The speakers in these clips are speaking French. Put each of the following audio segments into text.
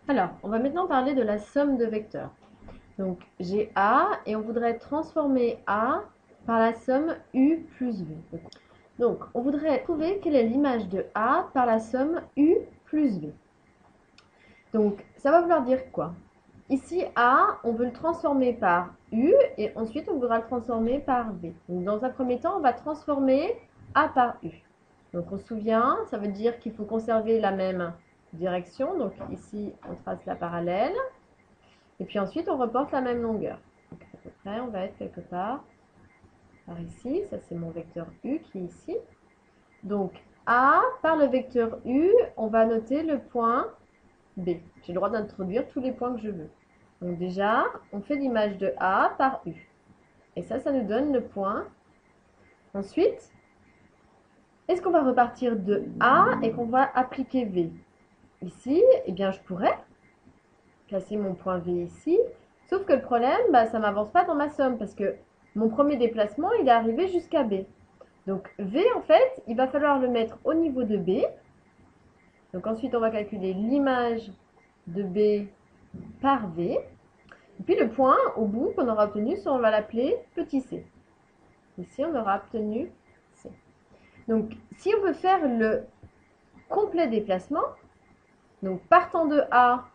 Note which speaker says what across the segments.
Speaker 1: Alors, on va maintenant parler de la somme de vecteurs. Donc, j'ai A et on voudrait transformer A par la somme U plus V. Donc, on voudrait trouver quelle est l'image de A par la somme U plus V. Donc, ça va vouloir dire quoi? Ici, A, on veut le transformer par U et ensuite on voudra le transformer par V. Donc, dans un premier temps, on va transformer A par U. Donc, on se souvient, ça veut dire qu'il faut conserver la même direction. Donc, ici, on trace la parallèle. Et puis ensuite, on reporte la même longueur. Donc, à peu près, on va être quelque part par ici. Ça, c'est mon vecteur U qui est ici. Donc, A par le vecteur U, on va noter le point B. J'ai le droit d'introduire tous les points que je veux. Donc déjà, on fait l'image de A par U. Et ça nous donne le point. Ensuite, est-ce qu'on va repartir de A et qu'on va appliquer V? Ici, eh bien, je pourrais placer mon point V ici. Sauf que le problème, ça ne m'avance pas dans ma somme parce que mon premier déplacement, il est arrivé jusqu'à B. Donc V, en fait, il va falloir le mettre au niveau de B. Donc ensuite, on va calculer l'image de B par V. Et puis le point au bout qu'on aura obtenu, on va l'appeler petit c. Ici, on aura obtenu C. Donc, si on veut faire le complet déplacement, donc partant de A,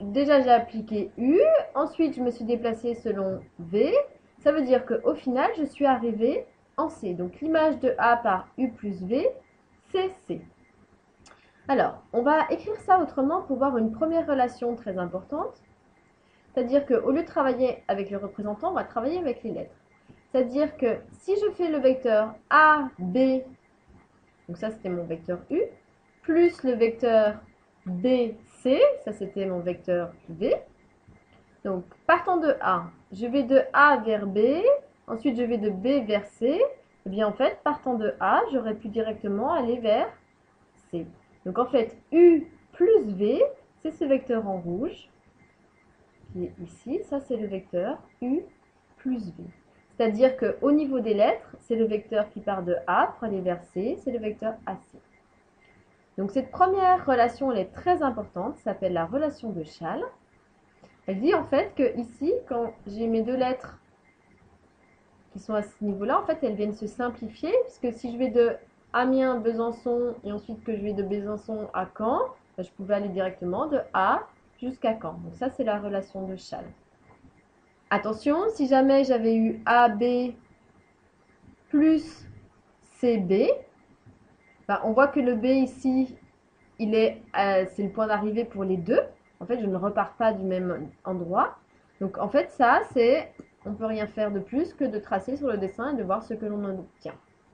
Speaker 1: déjà j'ai appliqué U, ensuite je me suis déplacée selon V, ça veut dire qu'au final, je suis arrivée en C. Donc, l'image de A par U plus V, c'est C. Alors, on va écrire ça autrement pour voir une première relation très importante. C'est-à-dire qu'au lieu de travailler avec le représentant, on va travailler avec les lettres. C'est-à-dire que si je fais le vecteur A, B, donc ça c'était mon vecteur U, plus le vecteur B, C, ça c'était mon vecteur V. Donc partant de A, je vais de A vers B, ensuite je vais de B vers C. Et bien en fait, partant de A, j'aurais pu directement aller vers C. Donc en fait, U plus V, c'est ce vecteur en rouge qui est ici. Ça c'est le vecteur U plus V. C'est-à-dire qu'au niveau des lettres, c'est le vecteur qui part de A pour aller vers C, c'est le vecteur AC. Donc cette première relation, elle est très importante, ça s'appelle la relation de Schall. Elle dit en fait que ici, quand j'ai mes deux lettres qui sont à ce niveau-là, en fait, elles viennent se simplifier, puisque si je vais de Amiens, Besançon, et ensuite que je vais de Besançon à Caen, je pouvais aller directement de A jusqu'à Caen. Donc ça, c'est la relation de Schall. Attention, si jamais j'avais eu AB plus CB, on voit que le B ici, c'est le point d'arrivée pour les deux. En fait, je ne repars pas du même endroit. Donc, en fait, on ne peut rien faire de plus que de tracer sur le dessin et de voir ce que l'on obtient.